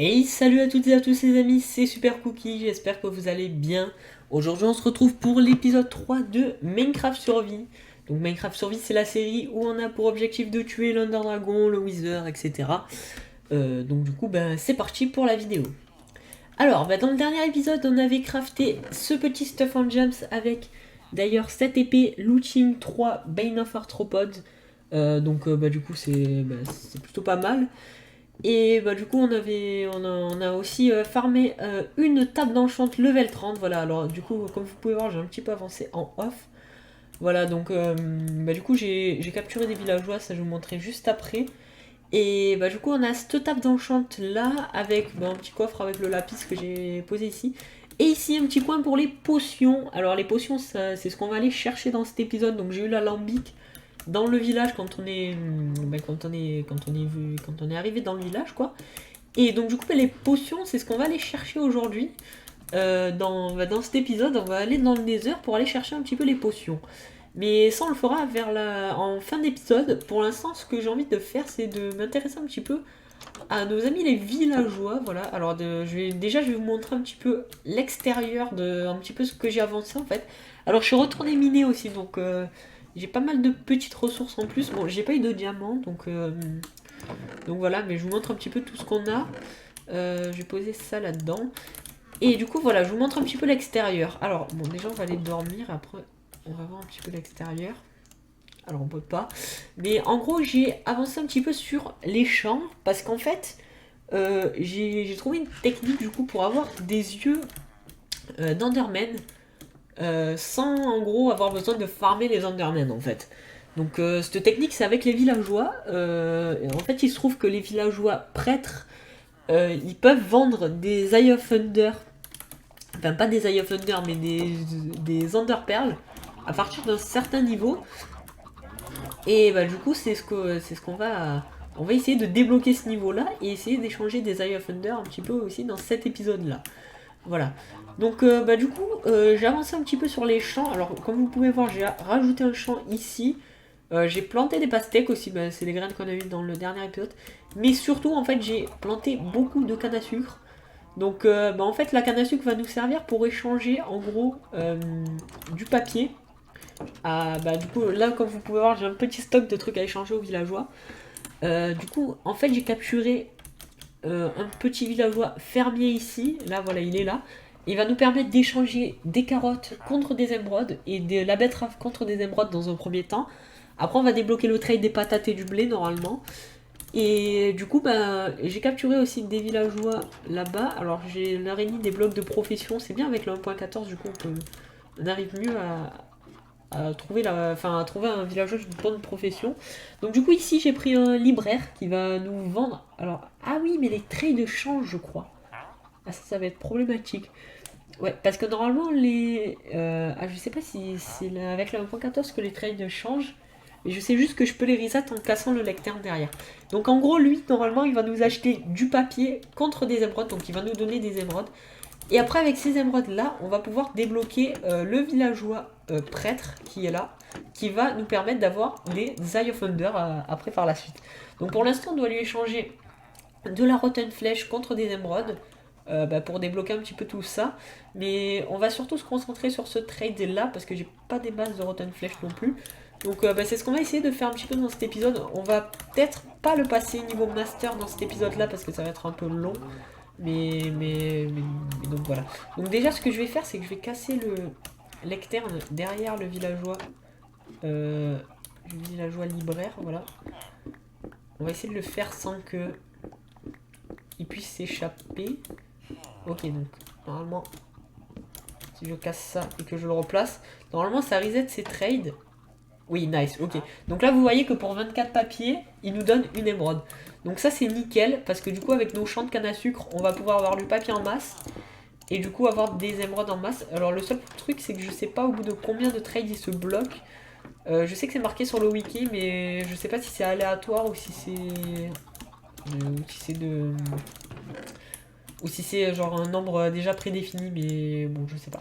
Hey, salut à toutes et à tous les amis, c'est Super Cookie, j'espère que vous allez bien. Aujourd'hui on se retrouve pour l'épisode 3 de Minecraft Survie. Donc Minecraft Survie c'est la série où on a pour objectif de tuer l'Under Dragon, le Wither, etc. Donc du coup c'est parti pour la vidéo. Alors dans le dernier épisode on avait crafté ce petit stuff en gems avec d'ailleurs cette épée Looting 3 Bane of Arthropods. Du coup c'est plutôt pas mal. Et du coup on a aussi farmé une table d'enchant level 30. Voilà, alors du coup comme vous pouvez voir j'ai un petit peu avancé en off. Voilà donc du coup j'ai capturé des villageois, ça je vous montrerai juste après. Et du coup on a cette table d'enchant là avec un petit coffre avec le lapis que j'ai posé ici. Et ici un petit coin pour les potions. Alors les potions c'est ce qu'on va aller chercher dans cet épisode. Donc j'ai eu l'alambic dans le village quand on est arrivé dans le village quoi. Et donc du coup les potions c'est ce qu'on va aller chercher aujourd'hui. Dans cet épisode on va aller dans le Nether pour aller chercher un petit peu les potions. Mais ça on le fera en fin d'épisode. Pour l'instant ce que j'ai envie de faire c'est de m'intéresser un petit peu à nos amis les villageois. Voilà, alors je vais vous montrer un petit peu l'extérieur de un petit peu ce que j'ai avancé en fait. Alors je suis retourné miner aussi donc j'ai pas mal de petites ressources en plus. Bon, j'ai pas eu de diamants, donc voilà, mais je vous montre un petit peu tout ce qu'on a. Je vais poser ça là-dedans. Et du coup, voilà, je vous montre un petit peu l'extérieur. Alors, bon, déjà, on va aller dormir. Après, on va voir un petit peu l'extérieur. Alors, on peut pas. Mais en gros, j'ai avancé un petit peu sur les champs. Parce qu'en fait, j'ai trouvé une technique, du coup, pour avoir des yeux d'Enderman. Sans en gros avoir besoin de farmer les Endermen en fait. Donc cette technique c'est avec les villageois. En fait il se trouve que les villageois prêtres ils peuvent vendre des Eye of Thunder, enfin pas des Eye of Thunder mais des Ender Pearls à partir d'un certain niveau. Et du coup c'est ce qu'on va on va essayer de débloquer ce niveau là et essayer d'échanger des Eye of Thunder un petit peu aussi dans cet épisode là. Voilà. Donc du coup, j'ai avancé un petit peu sur les champs. Alors comme vous pouvez voir, j'ai rajouté un champ ici. J'ai planté des pastèques aussi, c'est les graines qu'on a eues dans le dernier épisode. Mais surtout, en fait, j'ai planté beaucoup de canne à sucre. Donc en fait, la canne à sucre va nous servir pour échanger en gros du papier. Du coup, là, comme vous pouvez voir, j'ai un petit stock de trucs à échanger aux villageois. Du coup, en fait, j'ai capturé un petit villageois fermier ici. Là, voilà, il est là. Il va nous permettre d'échanger des carottes contre des émeraudes et de la betterave contre des émeraudes dans un premier temps. Après, on va débloquer le trade des patates et du blé normalement. Et du coup, j'ai capturé aussi des villageois là-bas. Alors, j'ai leur ai mis des blocs de profession. C'est bien avec le 1.14, du coup, on arrive mieux à trouver à trouver un villageois d'une bonne profession. Donc du coup ici j'ai pris un libraire qui va nous vendre. Alors ah oui mais les trades changent je crois. Ah ça va être problématique. Ouais parce que normalement je sais pas si c'est avec la 1.14 que les trades changent. Mais je sais juste que je peux les reset en cassant le lecteur derrière. Donc en gros lui normalement il va nous acheter du papier contre des émeraudes. Donc il va nous donner des émeraudes. Et après, avec ces émeraudes là, on va pouvoir débloquer le villageois prêtre qui est là, qui va nous permettre d'avoir des Eye of Thunder après par la suite. Donc pour l'instant, on doit lui échanger de la Rotten Flèche contre des émeraudes pour débloquer un petit peu tout ça. Mais on va surtout se concentrer sur ce trade là parce que j'ai pas des bases de Rotten Flèche non plus. Donc c'est ce qu'on va essayer de faire un petit peu dans cet épisode. On va peut-être pas le passer niveau master dans cet épisode là parce que ça va être un peu long. Donc voilà. Donc déjà ce que je vais faire c'est que je vais casser le lecterne derrière le villageois libraire, voilà. On va essayer de le faire sans que il puisse s'échapper. Ok donc normalement si je casse ça et que je le replace, normalement ça reset ses trades. Oui, nice, ok. Donc là, vous voyez que pour 24 papiers, il nous donne une émeraude. Donc ça, c'est nickel, parce que du coup, avec nos champs de canne à sucre, on va pouvoir avoir du papier en masse, et du coup, avoir des émeraudes en masse. Alors le seul truc, c'est que je sais pas au bout de combien de trades il se bloque. Je sais que c'est marqué sur le wiki, mais je sais pas si c'est aléatoire ou si c'est... Ou si c'est genre un nombre déjà prédéfini, mais bon, je sais pas.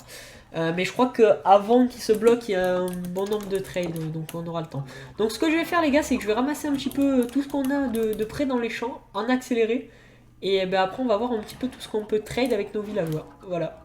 Mais je crois qu'avant qu'il se bloque, il y a un bon nombre de trades, donc on aura le temps. Donc ce que je vais faire les gars, c'est que je vais ramasser un petit peu tout ce qu'on a de près dans les champs, en accéléré. Et ben, après, on va voir un petit peu tout ce qu'on peut trade avec nos villageois. Voilà.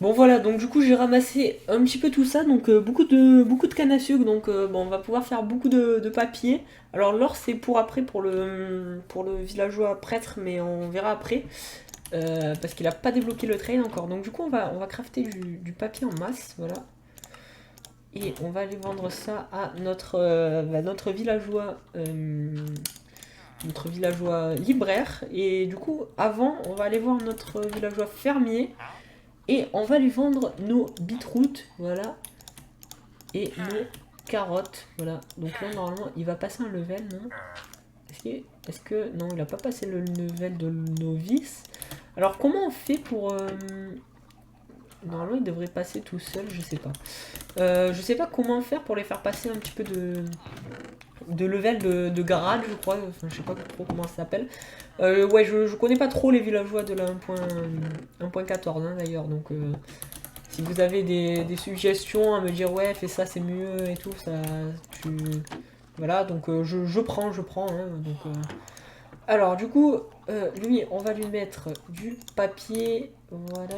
Bon voilà, donc du coup j'ai ramassé un petit peu tout ça, donc beaucoup de canne à sucre, donc bon, on va pouvoir faire beaucoup de papier. Alors l'or c'est pour après, pour le villageois prêtre, mais on verra après, parce qu'il a pas débloqué le trade encore. Donc du coup on va crafter du papier en masse, voilà. Et on va aller vendre ça à notre villageois libraire. Et du coup avant on va aller voir notre villageois fermier. Et on va lui vendre nos beetroots, voilà, et nos carottes, voilà. Donc là, normalement, il va passer un level, non? Est-ce que... Non, il n'a pas passé le level de novice. Alors, comment on fait pour... Normalement, il devrait passer tout seul, je sais pas. Je sais pas comment faire pour les faire passer un petit peu de level de grade, je crois. Enfin, je sais pas trop comment ça s'appelle. Ouais, je connais pas trop les villageois de la 1.14 hein, d'ailleurs, donc si vous avez des suggestions à me dire ouais, fais ça, c'est mieux et tout, ça, voilà, donc je prends, hein, donc, alors du coup, lui, on va lui mettre du papier, voilà.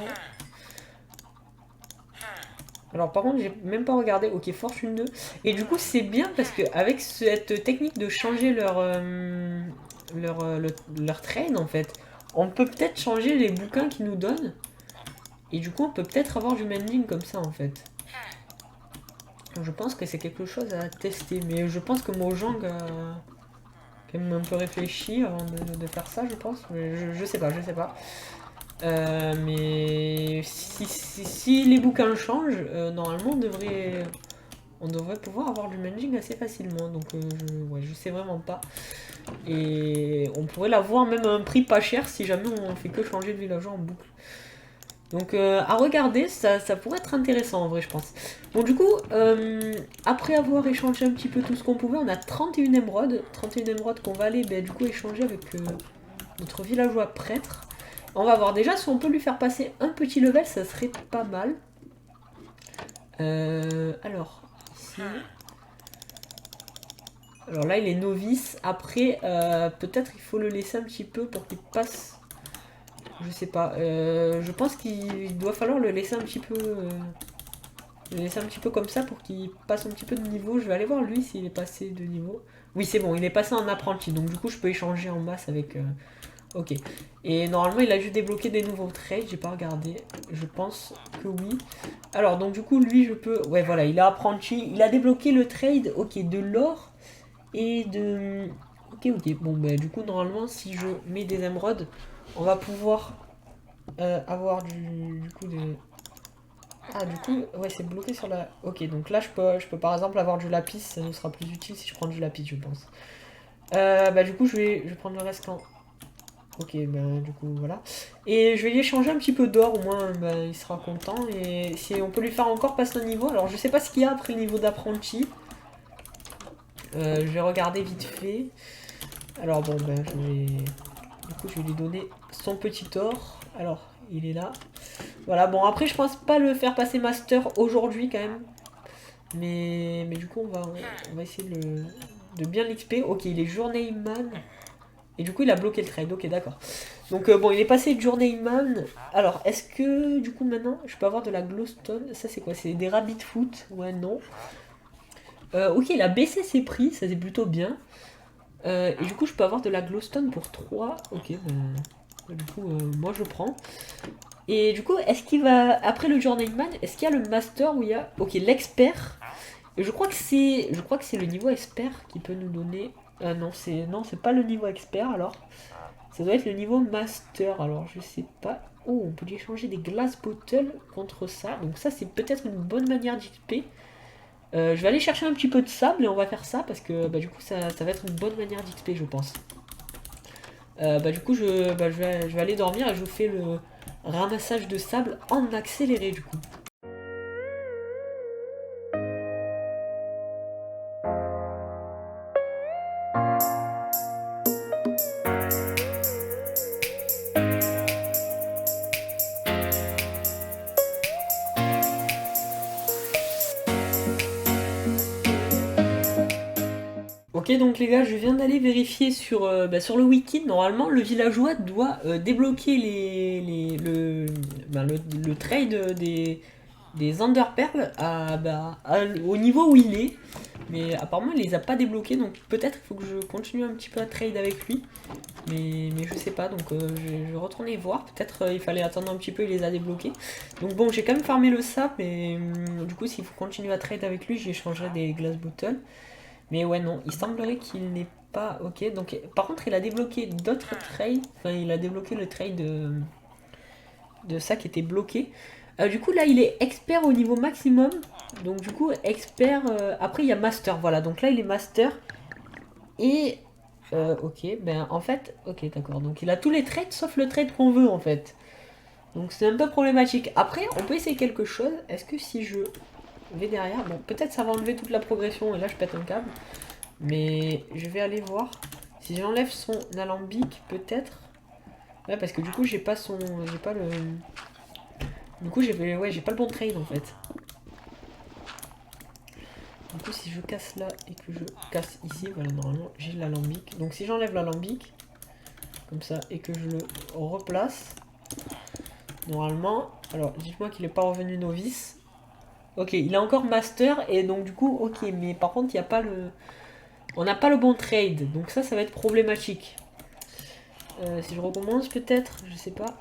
Alors par contre, j'ai même pas regardé, ok, fortune 2. Et du coup, c'est bien parce que avec cette technique de changer leur trade, en fait, on peut peut-être changer les bouquins qu'ils nous donnent. Et du coup, on peut peut-être avoir du mending comme ça, en fait. Je pense que c'est quelque chose à tester. Mais je pense que Mojang a quand même un peu réfléchi avant de faire ça, je pense. Mais je sais pas, je sais pas. Mais si les bouquins changent, normalement on devrait pouvoir avoir du manging assez facilement. Donc ouais, je sais vraiment pas. Et on pourrait l'avoir même à un prix pas cher si jamais on fait que changer de villageois en boucle. Donc à regarder, ça pourrait être intéressant en vrai, je pense. Bon, du coup, après avoir échangé un petit peu tout ce qu'on pouvait, on a 31 émeraudes. 31 émeraudes qu'on va aller du coup échanger avec notre villageois prêtre. On va voir déjà si on peut lui faire passer un petit level, ça serait pas mal. Alors, ici. Alors là, il est novice. Après, peut-être il faut le laisser un petit peu pour qu'il passe. Je sais pas. Je pense qu'il doit falloir le laisser un petit peu. Le laisser un petit peu comme ça pour qu'il passe un petit peu de niveau. Je vais aller voir lui s'il est passé de niveau. Oui, c'est bon, il est passé en apprenti. Donc du coup, je peux échanger en masse avec. Ok. Et normalement, il a juste débloqué des nouveaux trades. J'ai pas regardé. Je pense que oui. Alors, donc du coup, lui, je peux... Ouais, voilà, il a apprenti. Il a débloqué le trade, ok, de l'or et de... Ok, ok. Bon, bah du coup, normalement, si je mets des émeraudes, on va pouvoir avoir du coup des... Ah, du coup, ouais, c'est bloqué sur la... Ok, donc là, je peux par exemple avoir du lapis. Ça nous sera plus utile si je prends du lapis, je pense. Bah du coup, je vais prendre le reste quand... Ok, ben du coup voilà. Et je vais lui échanger un petit peu d'or, au moins ben, il sera content. Et si on peut lui faire encore passer un niveau, alors je sais pas ce qu'il y a après le niveau d'apprenti. Je vais regarder vite fait. Alors bon, ben du coup je vais lui donner son petit or. Alors, il est là. Voilà, bon après je pense pas le faire passer master aujourd'hui quand même. Mais du coup on va essayer de bien l'XP. Ok, il est journeyman. Et du coup, il a bloqué le trade. Ok, d'accord. Donc, bon, il est passé de journeyman. Alors, est-ce que, du coup, maintenant, je peux avoir de la glowstone? Ça, c'est quoi? C'est des rabbit foot? Ouais, non. Ok, il a baissé ses prix. Ça, c'est plutôt bien. Et du coup, je peux avoir de la glowstone pour 3. Ok, du coup, moi, je prends. Et du coup, est-ce qu'il va... Après le journeyman, est-ce qu'il y a le master où il y a... Ok, l'expert. Et je crois que c'est le niveau expert qui peut nous donner... non, c'est pas le niveau expert, alors. Ça doit être le niveau master, alors je sais pas. Oh, on peut lui échanger des glass bottles contre ça. Donc ça, c'est peut-être une bonne manière d'XP. Je vais aller chercher un petit peu de sable et on va faire ça parce que du coup, ça va être une bonne manière d'XP, je pense. Du coup, je vais aller dormir et je vous fais le ramassage de sable en accéléré, du coup. Ok, donc les gars, je viens d'aller vérifier sur le wiki. Normalement, le villageois doit débloquer le trade des Enderpearls au niveau où il est. Mais apparemment, il les a pas débloqués, donc peut-être il faut que je continue un petit peu à trade avec lui. Mais je sais pas, donc je vais retourner voir. Peut-être il fallait attendre un petit peu, il les a débloqués. Donc bon, j'ai quand même farmé le sap, mais du coup, s'il faut continuer à trade avec lui, j'échangerai des glass bottles. Mais ouais, non, il semblerait qu'il n'est pas ok. Donc, par contre, il a débloqué d'autres trades. Enfin, il a débloqué le trade de ça qui était bloqué. Du coup, là, il est expert au niveau maximum. Donc, du coup, expert. Après, il y a master. Voilà, donc là, il est master. Et. Ok, ben en fait. Ok, d'accord. Donc, il a tous les trades sauf le trade qu'on veut en fait. Donc, c'est un peu problématique. Après, on peut essayer quelque chose. Est-ce que si je vais derrière. Bon, peut-être ça va enlever toute la progression et là je pète un câble. Mais je vais aller voir. Si j'enlève son alambic, peut-être. Ouais, parce que du coup, j'ai pas son. J'ai pas le. Du coup, j'ai pas le bon trade en fait. Du coup, si je casse là et que je casse ici, voilà, normalement j'ai l'alambic. Donc, si j'enlève l'alambic, comme ça, et que je le replace, normalement. Alors, dites-moi qu'il est pas revenu novice. Ok, il est encore master et donc du coup, ok, mais par contre, il n'y a pas le... On n'a pas le bon trade, donc ça va être problématique. Si je recommence peut-être, je sais pas.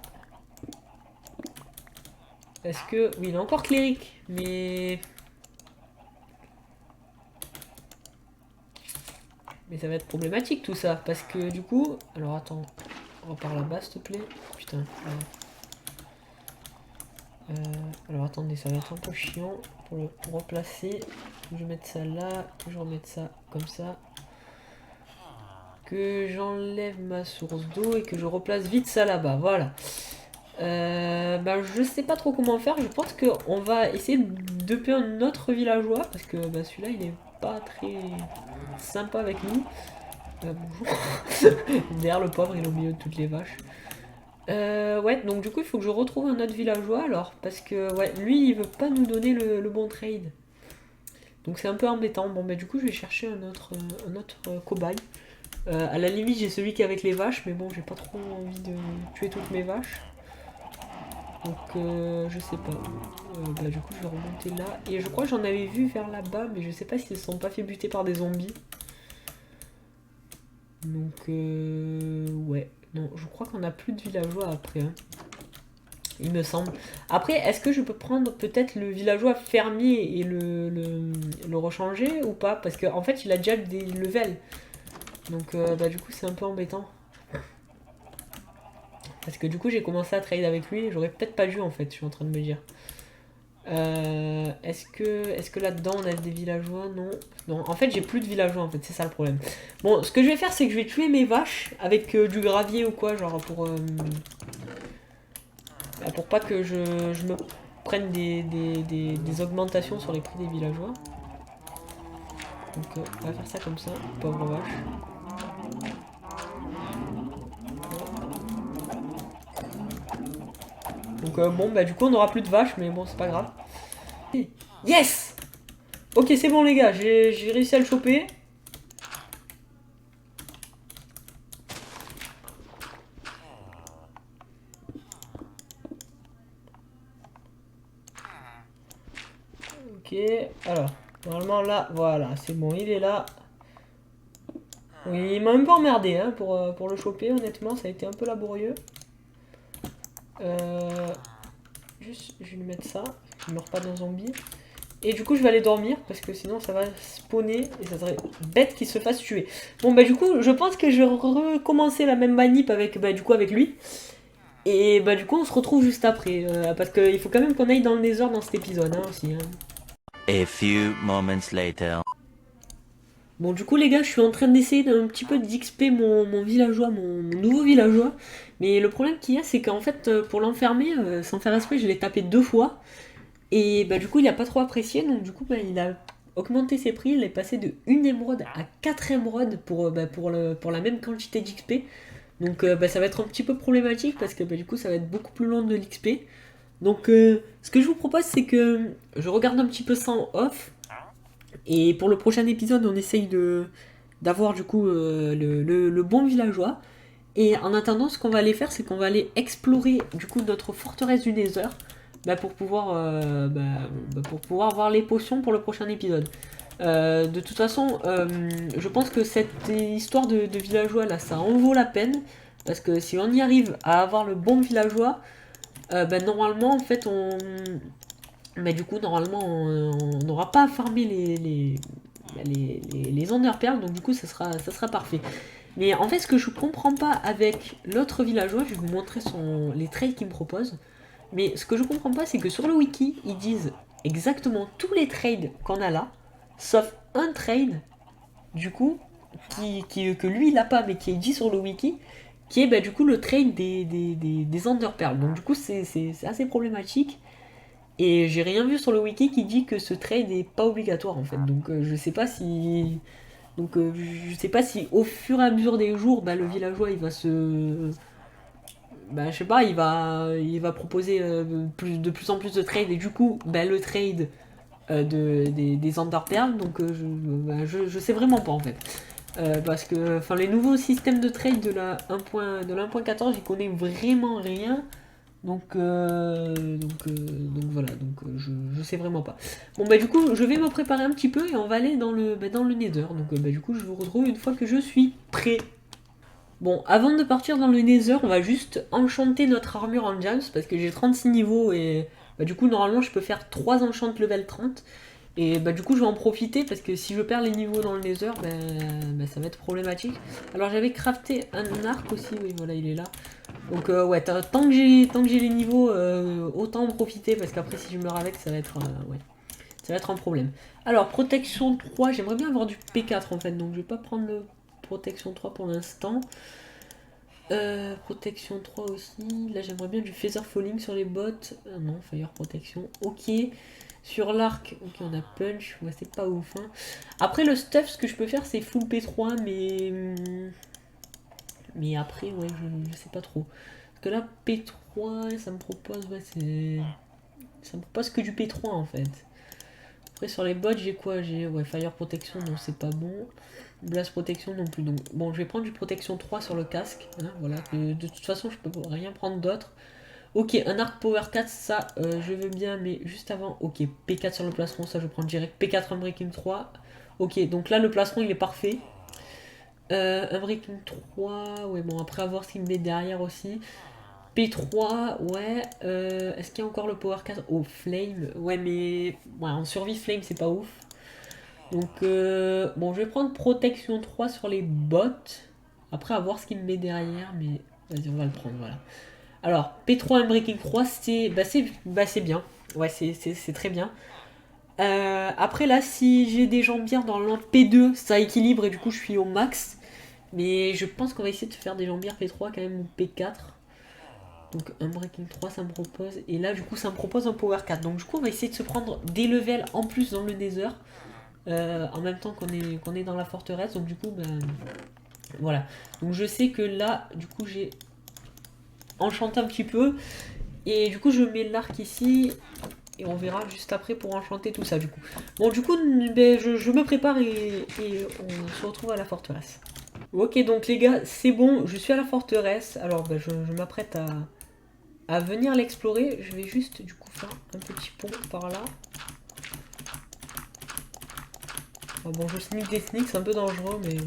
Est-ce que... Oui, il est encore cléric, mais... Mais ça va être problématique tout ça, parce que du coup... Alors attends, on repart là-bas s'il te plaît. Putain. Alors attendez, ça va être un peu chiant pour le replacer. Que je mette ça là, que je remette ça comme ça. Que j'enlève ma source d'eau et que je replace vite ça là-bas, voilà. Je sais pas trop comment faire, je pense qu'on va essayer de duper un autre villageois, parce que celui-là il est pas très sympa avec nous. Bonjour. Derrière le pauvre, il est au milieu de toutes les vaches. Ouais, donc du coup il faut que je retrouve un autre villageois alors, parce que ouais, lui il veut pas nous donner le bon trade. Donc c'est un peu embêtant. Bon du coup je vais chercher un autre cobaye. À la limite j'ai celui qui est avec les vaches, mais bon j'ai pas trop envie de tuer toutes mes vaches. Donc je sais pas. Du coup je vais remonter là. Et je crois que j'en avais vu vers là-bas, mais je sais pas s'ils se sont pas fait buter par des zombies. Donc ouais. Non, je crois qu'on a plus de villageois après. Hein. Il me semble. Après, est-ce que je peux prendre peut-être le villageois fermier et le rechanger ou pas? Parce qu'en fait il a déjà des levels. Donc du coup c'est un peu embêtant. Parce que du coup j'ai commencé à trade avec lui, j'aurais peut-être pas dû en fait, je suis en train de me dire. Est-ce que là-dedans on a des villageois? Non. Non, en fait j'ai plus de villageois en fait, c'est ça le problème. Bon, ce que je vais faire c'est que je vais tuer mes vaches avec du gravier ou quoi, genre pour pas que je me prenne des augmentations sur les prix des villageois. Donc on va faire ça comme ça, pauvre vache. Donc du coup on aura plus de vaches, mais bon c'est pas grave. Yes! Ok c'est bon les gars, j'ai réussi à le choper. Ok, alors, normalement là, voilà, c'est bon, il est là. Oui, il m'a un peu emmerdé hein, pour le choper, honnêtement, ça a été un peu laborieux. Juste, je vais lui mettre ça, qu'il ne meurt pas d'un zombie. Et du coup, je vais aller dormir, parce que sinon ça va spawner, et ça serait bête qu'il se fasse tuer. Bon, du coup, je pense que je vais recommencer la même manip avec, du coup, avec lui. Et bah du coup on se retrouve juste après, parce qu'il faut quand même qu'on aille dans le Nether dans cet épisode hein, aussi. Hein. A few moments later. Bon du coup les gars je suis en train d'essayer d'un petit peu d'XP mon villageois, mon nouveau villageois. Mais le problème qu'il y a c'est qu'en fait pour l'enfermer, sans faire exprès je l'ai tapé 2 fois. Et bah du coup il a pas trop apprécié donc du coup bah, il a augmenté ses prix, il est passé de 1 émeraude à 4 émeraudes pour la même quantité d'XP. Donc bah, ça va être un petit peu problématique parce que bah, du coup ça va être beaucoup plus long de l'XP. Donc ce que je vous propose c'est que je regarde un petit peu ça en off. Et pour le prochain épisode on essaye d'avoir du coup le bon villageois. Et en attendant ce qu'on va aller faire c'est qu'on va aller explorer du coup notre forteresse du Nether. Bah, pour pouvoir voir les potions pour le prochain épisode. De toute façon, je pense que cette histoire de villageois là, ça en vaut la peine. Parce que si on y arrive à avoir le bon villageois, normalement, en fait, du coup, normalement, on n'aura pas à farmer les Enderpearls, donc du coup, ça sera parfait. Mais en fait, ce que je comprends pas avec l'autre villageois, je vais vous montrer les trades qu'il me propose. Mais ce que je comprends pas, c'est que sur le wiki, ils disent exactement tous les trades qu'on a là, sauf un trade, du coup, que lui il a pas, mais qui est dit sur le wiki, qui est du coup le trade des Enderpearls. Donc du coup, c'est assez problématique. Et j'ai rien vu sur le wiki qui dit que ce trade est pas obligatoire en fait. Donc je sais pas si. Donc je sais pas si au fur et à mesure des jours, le villageois il va se je sais pas, il va proposer de plus en plus de trades et du coup, le trade des Enderpearls, donc je sais vraiment pas en fait. Parce que les nouveaux systèmes de trade de la 1.14, j'y connais vraiment rien. Donc voilà, je sais vraiment pas. Bon du coup, je vais me préparer un petit peu et on va aller dans le Nether. Donc du coup, je vous retrouve une fois que je suis prêt. Bon, avant de partir dans le Nether, on va juste enchanter notre armure en Gems parce que j'ai 36 niveaux et du coup, normalement, je peux faire 3 enchantes level 30. Et du coup, je vais en profiter parce que si je perds les niveaux dans le Nether, ça va être problématique. Alors, j'avais crafté un arc aussi, oui, voilà, il est là. Donc, ouais, tant que j'ai les niveaux, autant en profiter parce qu'après, si je meurs avec, ça va être, ouais, ça va être un problème. Alors, protection 3, j'aimerais bien avoir du P4 en fait, donc je vais pas prendre le protection 3 pour l'instant. Protection 3 aussi. Là, j'aimerais bien du Feather Falling sur les bottes. Ah non, Fire Protection. Ok. Sur l'arc, ok, on a Punch. Ouais, c'est pas ouf. Hein. Après, le stuff, ce que je peux faire, c'est full P3, mais après, ouais, je sais pas trop. Parce que là, P3, ça me propose, ouais, c'est. Ça me propose que du P3 en fait. Après, sur les bottes, j'ai quoi? J'ai Fire Protection, non, c'est pas bon. Blast Protection non plus. Donc, bon, je vais prendre du Protection 3 sur le casque. Hein, voilà. De toute façon, je peux rien prendre d'autre. Ok, un arc Power 4, ça, je veux bien, mais juste avant. Ok, P4 sur le plastron, ça, je prends direct. P4 Unbreaking 3. Ok, donc là, le plastron, il est parfait. Unbreaking 3. Ouais, bon, après, avoir ce qu'il me met derrière aussi. P3, ouais. Est-ce qu'il y a encore le Power 4? Oh, Flame. Ouais, mais ouais, en survie, Flame, c'est pas ouf. Donc, bon, je vais prendre protection 3 sur les bottes. Après, à voir ce qu'il me met derrière, mais vas-y, on va le prendre, voilà. Alors, P3 Unbreaking 3, c'est bien. Ouais, c'est très bien. Après, là, si j'ai des jambières dans l'an P2, ça équilibre et du coup, je suis au max. Mais je pense qu'on va essayer de faire des jambières P3 quand même, ou P4. Donc un Breaking 3 ça me propose. Et là du coup ça me propose un Power 4. Donc du coup on va essayer de se prendre des levels en plus dans le Nether. En même temps qu'on est dans la forteresse. Donc du coup voilà. Donc je sais que là du coup j'ai enchanté un petit peu. Et du coup je mets l'arc ici. Et on verra juste après pour enchanter tout ça du coup. Bon du coup je me prépare et on se retrouve à la forteresse. Ok donc les gars c'est bon, je suis à la forteresse. Alors je m'apprête à venir l'explorer. Je vais juste du coup faire un petit pont par là. Bon, je sneak des sneaks, c'est un peu dangereux, mais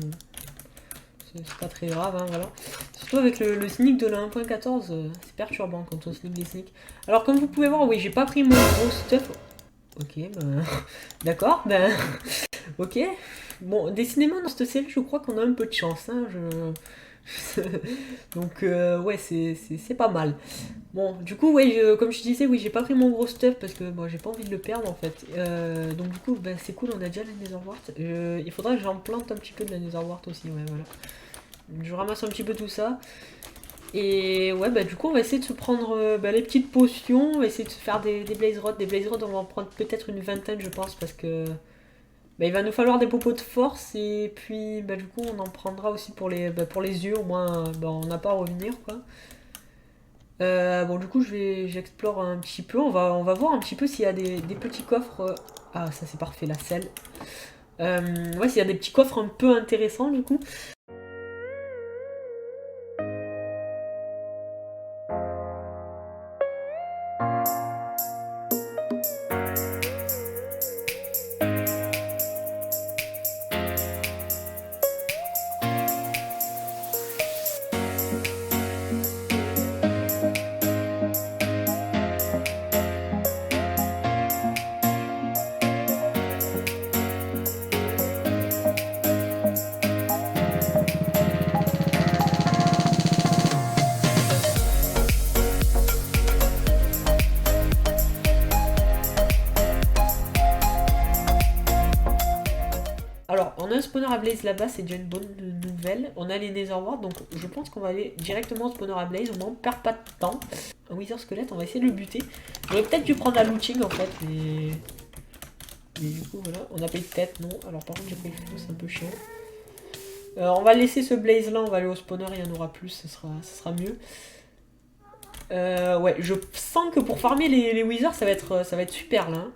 c'est pas très grave, hein, voilà. Surtout avec le sneak de la 1.14, c'est perturbant quand on sneak des sneaks. Alors comme vous pouvez voir, oui, j'ai pas pris mon gros stuff. Ok, d'accord, ok. Bon, décidément dans cette série, je crois qu'on a un peu de chance, hein. Donc ouais, c'est pas mal. Bon, du coup, ouais, comme je disais, oui, j'ai pas pris mon gros stuff parce que moi j'ai pas envie de le perdre en fait. Donc du coup, bah, c'est cool, on a déjà la Netherwart. Il faudra que j'en plante un petit peu de la Netherwart aussi, ouais, voilà. Je ramasse un petit peu tout ça. Et ouais, bah du coup, on va essayer de se prendre bah, les petites potions, on va essayer de se faire des Blaze Rods. Des Blaze Rods, on va en prendre peut-être une vingtaine, je pense, parce que bah, il va nous falloir des popos de force. Et puis, bah du coup, on en prendra aussi pour les yeux, au moins, bah, on n'a pas à revenir, quoi. Bon, du coup, j'explore un petit peu. On va voir un petit peu s'il y a des petits coffres. Ah, ça c'est parfait, la selle. Ouais, s'il y a des petits coffres un peu intéressants, du coup. Alors, on a un spawner à Blaze là-bas, c'est déjà une bonne nouvelle. On a les Netherward, donc je pense qu'on va aller directement au spawner à Blaze, on n'en perd pas de temps. Un Wither squelette, on va essayer de le buter. J'aurais peut-être dû prendre la looting en fait, mais du coup voilà, on a payé de tête, non. Alors par contre j'ai payé le couteau, c'est un peu chiant. On va laisser ce Blaze là, on va aller au spawner, il y en aura plus, ça sera mieux. Ouais, je sens que pour farmer les Withers, ça va être super là. Hein.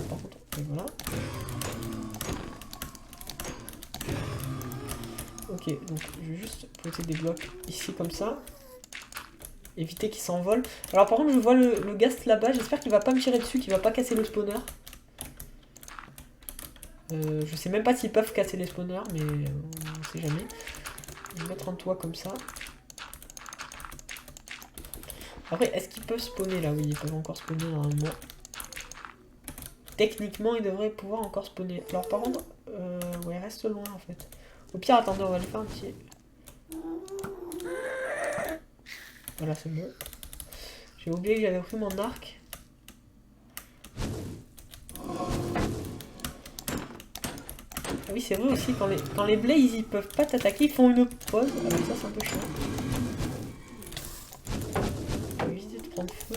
Par contre, voilà. Ok, donc je vais juste poser des blocs ici comme ça. Éviter qu'il s'envole. Alors par contre je vois le ghast là-bas, j'espère qu'il va pas me tirer dessus, qu'il va pas casser le spawner. Je sais même pas s'ils peuvent casser les spawners, mais on sait jamais. Je vais mettre un toit comme ça. Après, est-ce qu'ils peuvent spawner là? Oui, ils peuvent encore spawner normalement. Techniquement, ils devraient pouvoir encore spawner. Alors par contre, ouais, reste loin en fait. Au pire, attendez, on va lui faire un petit... Voilà, c'est bon. J'ai oublié que j'avais pris mon arc. Ah oui, c'est vrai aussi, quand les Blaze ils peuvent pas t'attaquer, ils font une pause. Alors ça, c'est un peu chiant. On va éviter de prendre feu.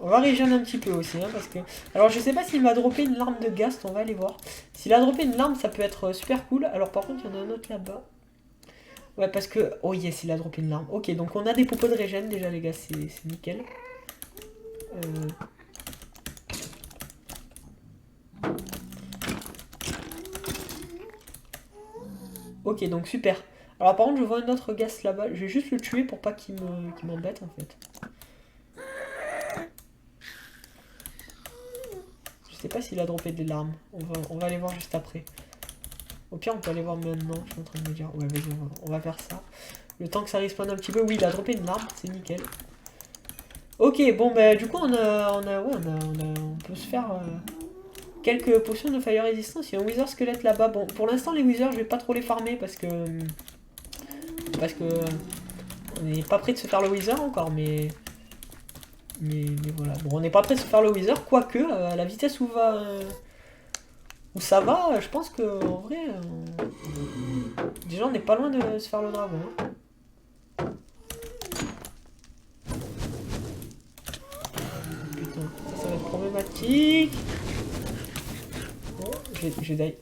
On va régénérer un petit peu aussi, hein, parce que... Alors, je sais pas s'il m'a droppé une larme de ghast, on va aller voir. S'il a droppé une larme, ça peut être super cool. Alors, par contre, il y en a un autre là-bas. Ouais, parce que... Oh yes, il a droppé une larme. Ok, donc on a des popos de régène, déjà, les gars, c'est nickel. Ok, donc super. Alors par contre, je vois un autre ghast là-bas. Je vais juste le tuer pour pas qu'il m'embête en fait. Je sais pas s'il a droppé des larmes. On va aller voir juste après. Au pire, on peut aller voir maintenant. Je suis en train de me dire. Ouais, vas-y, on va faire ça. Le temps que ça respawn un petit peu. Oui, il a droppé une larme. C'est nickel. Ok, bon, bah du coup, on peut se faire quelques potions de fire resistance. Il y a un wither squelette là-bas. Bon, pour l'instant, les withers, je vais pas trop les farmer parce que... on n'est pas prêt de se faire le wither encore, mais voilà. Bon, on n'est pas prêt de se faire le wither, quoique, à la vitesse où ça va, je pense que en vrai, déjà on n'est pas loin de se faire le dragon. Hein. Putain, ça va être problématique. Bon, j'ai die.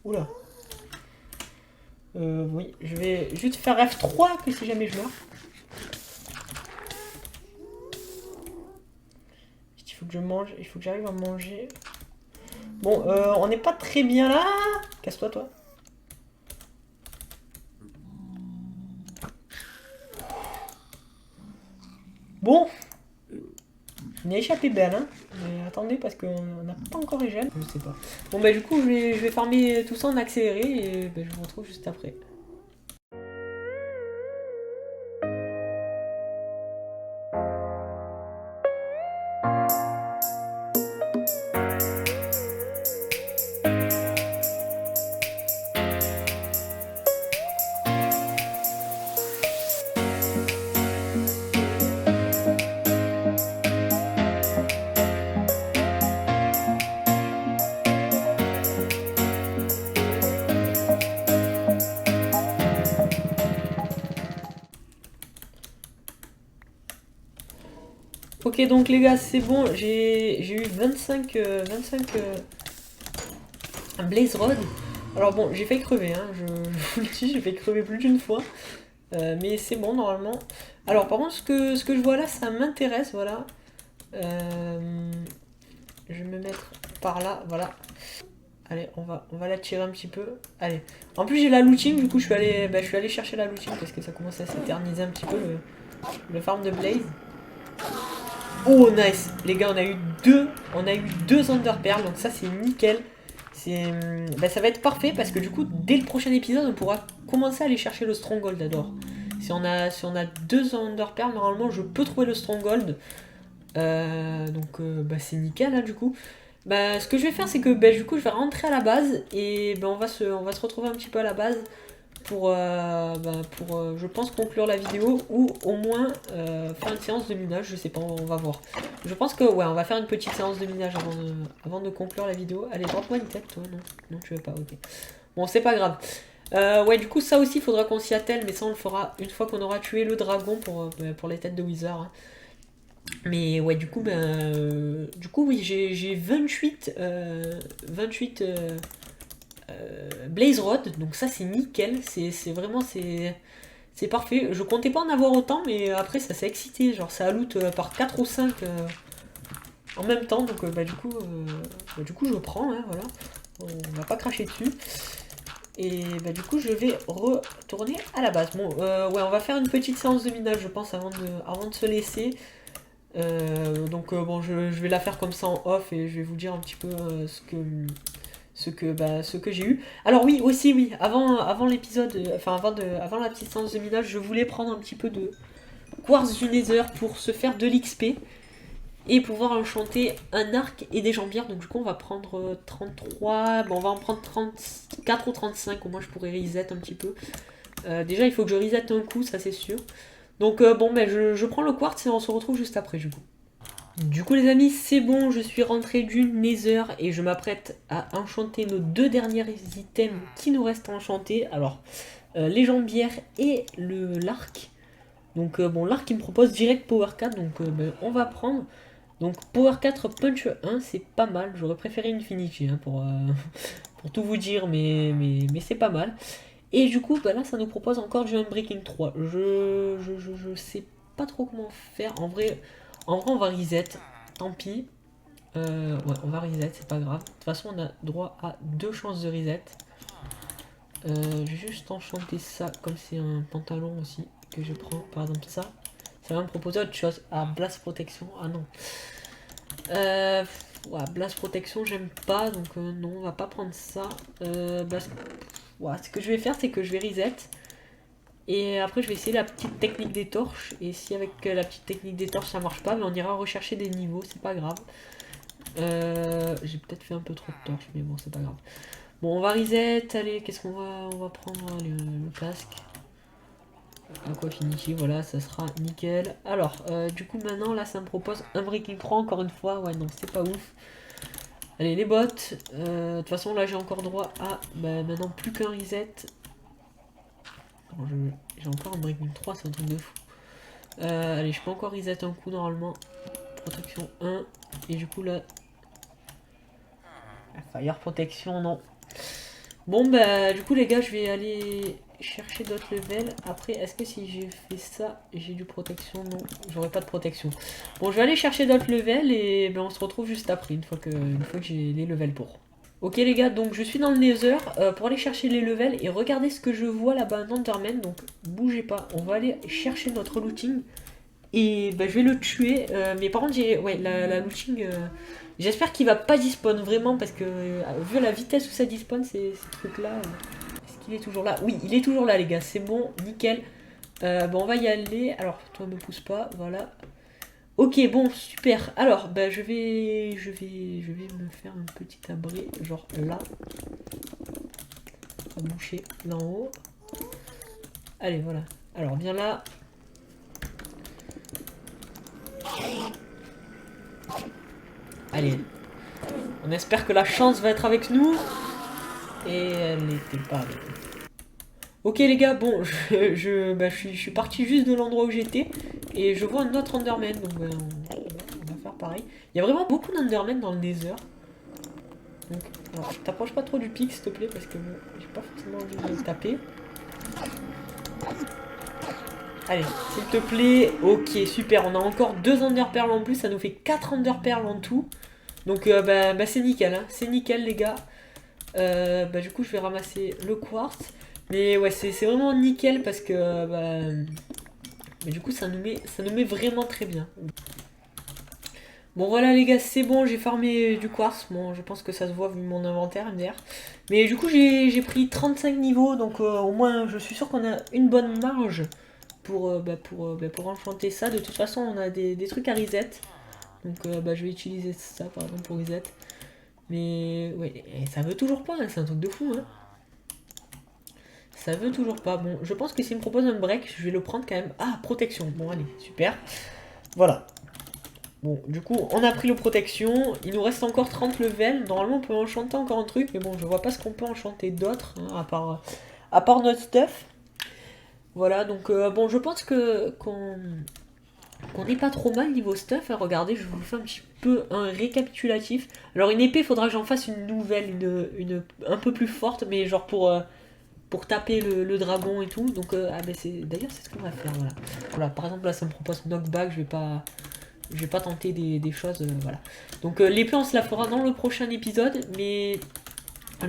Oula. Oui, je vais juste faire F3 que si jamais je meurs. Il faut que je mange, il faut que j'arrive à manger. Bon, on n'est pas très bien là. Casse-toi, toi. Bon. On a échappé belle, hein. Mais attendez, parce qu'on n'a pas encore régène. Je sais pas. Bon, bah du coup, je vais farmer tout ça en accéléré et bah, je vous retrouve juste après. Ok, donc les gars, c'est bon, j'ai eu 25 Blaze Rod. Alors bon, j'ai failli crever, hein, je vous le dis, j'ai failli crever plus d'une fois. Mais c'est bon, normalement. Alors par contre, ce que je vois là, ça m'intéresse, voilà. Je vais me mettre par là, voilà. Allez, on va la tirer un petit peu. Allez. En plus, j'ai la looting, du coup, je suis allé chercher la looting parce que ça commence à s'éterniser un petit peu le farm de Blaze. Oh, nice. Les gars, on a eu deux Ender Pearls, donc ça, c'est nickel. Ça va être parfait parce que du coup, dès le prochain épisode, on pourra commencer à aller chercher le Stronghold d'abord. Si on a deux Ender Pearls, normalement, je peux trouver le Stronghold. C'est nickel, hein, du coup. Ce que je vais faire, c'est que du coup, je vais rentrer à la base et on va se retrouver un petit peu à la base pour, je pense, conclure la vidéo ou au moins faire une séance de minage. Je sais pas, on va voir. Je pense que, ouais, on va faire une petite séance de minage avant de conclure la vidéo. Allez, drop-moi une tête, toi, non? Non, tu veux pas, ok. Bon, c'est pas grave. Ouais, du coup, ça aussi, il faudra qu'on s'y attelle, mais ça, on le fera une fois qu'on aura tué le dragon pour les têtes de Wither. Hein. Mais ouais, du coup, oui, j'ai 28 Blaze Rod, donc ça c'est nickel, c'est vraiment, c'est parfait. Je comptais pas en avoir autant, mais après ça s'est excité, genre ça a loot par 4 ou 5 en même temps, donc du coup je prends, hein, voilà, on va pas cracher dessus. Et du coup je vais retourner à la base. Bon, ouais, on va faire une petite séance de minage, je pense, avant de se laisser. Bon, je vais la faire comme ça en off et je vais vous dire un petit peu ce que j'ai eu. Alors oui, aussi oui, avant l'épisode, avant la petite séance de minage, je voulais prendre un petit peu de quartz du Nether pour se faire de l'XP et pouvoir enchanter un arc et des jambières. Donc du coup on va prendre 33, bon on va en prendre 34 ou 35, au moins je pourrais reset un petit peu. Déjà il faut que je reset un coup, ça c'est sûr. Donc je prends le quartz et on se retrouve juste après du coup. Du coup les amis, c'est bon, je suis rentré du Nether et je m'apprête à enchanter nos deux derniers items qui nous restent à enchanter. Alors, les jambières et l'arc. Donc l'arc il me propose direct Power 4, donc on va prendre. Donc Power 4 Punch 1, c'est pas mal, j'aurais préféré Infinity hein, pour tout vous dire, mais c'est pas mal. Et du coup, là, ça nous propose encore du Unbreaking 3. Je sais pas trop comment faire. En vrai, on va reset. Tant pis. Ouais, on va reset, c'est pas grave. De toute façon, on a droit à 2 chances de reset. Je vais juste enchanter ça, comme c'est un pantalon aussi, que je prends. Par exemple, ça. Ça va me proposer autre chose. Ah, Blast Protection. Ah non. Ouais, Blast Protection, j'aime pas. Donc, non, on va pas prendre ça. Ouais, ce que je vais faire, c'est que je vais reset. Et après, je vais essayer la petite technique des torches. Et si avec la petite technique des torches ça marche pas, on ira rechercher des niveaux, c'est pas grave. J'ai peut-être fait un peu trop de torches, mais bon, c'est pas grave. Bon, on va reset. Allez, qu'est-ce qu'on va prendre le casque. Aqua Affinity, voilà, ça sera nickel. Alors, du coup, maintenant, là, ça me propose un Breaking 3 encore une fois. Ouais, non, c'est pas ouf. Allez, les bottes. De toute façon, là, j'ai encore droit à maintenant plus qu'un reset. J'ai encore un Breaking 3, c'est un truc de fou. Allez, je peux encore reset un coup normalement. Protection 1. Et du coup, là. Fire Protection, non. Bon, du coup, les gars, je vais aller chercher d'autres levels. Après, est-ce que si j'ai fait ça, j'ai du protection? Non, j'aurai pas de protection. Bon, je vais aller chercher d'autres levels et on se retrouve juste après, une fois que j'ai les levels pour. Ok les gars, donc je suis dans le Nether pour aller chercher les levels et regardez ce que je vois là-bas, un Enderman, donc bougez pas, on va aller chercher notre looting et je vais le tuer, mais par contre ouais, la looting, j'espère qu'il va pas despawn vraiment parce que vu la vitesse où ça despawn ces trucs là, est-ce qu'il est toujours là? Oui, il est toujours là les gars, c'est bon, nickel. Bon on va y aller, alors toi me pousse pas, voilà. Ok, bon, super. Alors, je vais me faire un petit abri, genre là. On va boucher d'en haut. Allez, voilà. Alors, viens là. Allez. On espère que la chance va être avec nous. Et elle n'était pas avec nous. Ok les gars, bon, je suis parti juste de l'endroit où j'étais. Et je vois un autre Enderman. Donc, pareil. Il y a vraiment beaucoup d'Endermen dans le Nether. Donc, alors, t'approches pas trop du pic s'il te plaît parce que bon, j'ai pas forcément envie de le taper. Allez, s'il te plaît. Ok, super. On a encore 2 Enderpearls en plus. Ça nous fait 4 Enderpearls en tout. Donc, c'est nickel. Hein. C'est nickel, les gars. Du coup, je vais ramasser le quartz. Mais ouais, c'est vraiment nickel parce que... mais du coup, ça nous met vraiment très bien. Bon, voilà, les gars. C'est bon. J'ai farmé du quartz. Bon, je pense que ça se voit vu mon inventaire, MDR. Mais du coup, j'ai pris 35 niveaux. Donc, au moins, je suis sûr qu'on a une bonne marge pour enchanter ça. De toute façon, on a des trucs à reset. Donc je vais utiliser ça par exemple pour reset. Mais ouais, ça veut toujours pas, hein, c'est un truc de fou. Hein. Ça veut toujours pas. Bon, je pense que s'il me propose un break, je vais le prendre quand même. Ah, protection. Bon, allez, super. Voilà. Bon, du coup, on a pris le protection. Il nous reste encore 30 levels. Normalement, on peut enchanter encore un truc. Mais bon, je vois pas ce qu'on peut enchanter d'autre, hein, à part notre stuff. Voilà, donc bon, je pense qu'on n'est pas trop mal niveau stuff. Hein. Regardez, je vous fais un petit peu un récapitulatif. Alors une épée, il faudra que j'en fasse une nouvelle, une un peu plus forte, mais genre pour taper le dragon et tout. Donc d'ailleurs c'est ce qu'on va faire. Voilà, par exemple là ça me propose knockback, je vais pas tenter des choses. Voilà. Donc l'épée on se la fera dans le prochain épisode, mais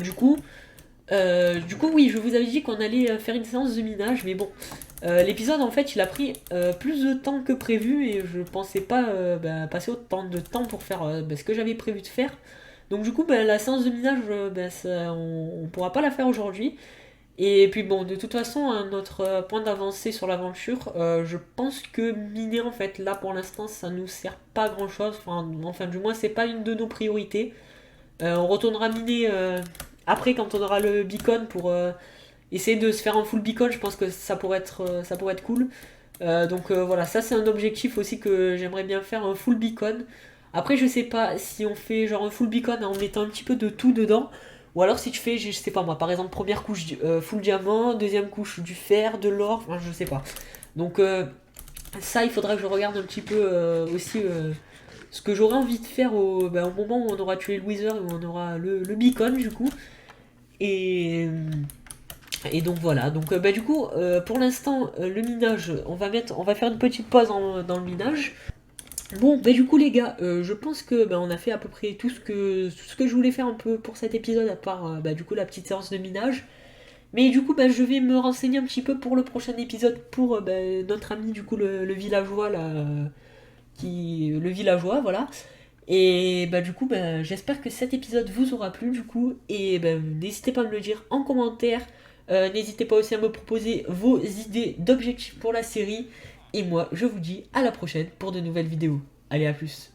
du coup oui, je vous avais dit qu'on allait faire une séance de minage, mais bon, l'épisode en fait il a pris plus de temps que prévu et je pensais pas passer autant de temps pour faire ce que j'avais prévu de faire. Donc du coup la séance de minage, on pourra pas la faire aujourd'hui. Et puis bon, de toute façon, un autre point d'avancée sur l'aventure, je pense que miner en fait là pour l'instant ça nous sert pas à grand chose, enfin du moins c'est pas une de nos priorités. On retournera miner après quand on aura le beacon pour essayer de se faire un full beacon. Je pense que ça pourrait être cool. Voilà, ça c'est un objectif aussi que j'aimerais bien faire, un full beacon. Après je sais pas si on fait genre un full beacon en mettant un petit peu de tout dedans. Ou alors si tu fais, je sais pas moi, par exemple première couche full diamant, deuxième couche du fer, de l'or, enfin je sais pas. Donc ça il faudra que je regarde un petit peu aussi ce que j'aurais envie de faire au moment où on aura tué le Wither et où on aura le beacon du coup. Et donc voilà, donc du coup pour l'instant le minage, on va faire une petite pause dans le minage. Bon du coup les gars, je pense que on a fait à peu près tout ce que je voulais faire un peu pour cet épisode, à part du coup la petite séance de minage. Mais du coup je vais me renseigner un petit peu pour le prochain épisode pour notre ami du coup le villageois là, le villageois voilà. Et du coup j'espère que cet épisode vous aura plu du coup, et n'hésitez pas à me le dire en commentaire. N'hésitez pas aussi à me proposer vos idées d'objectifs pour la série. Et moi je vous dis à la prochaine pour de nouvelles vidéos. Allez, à plus.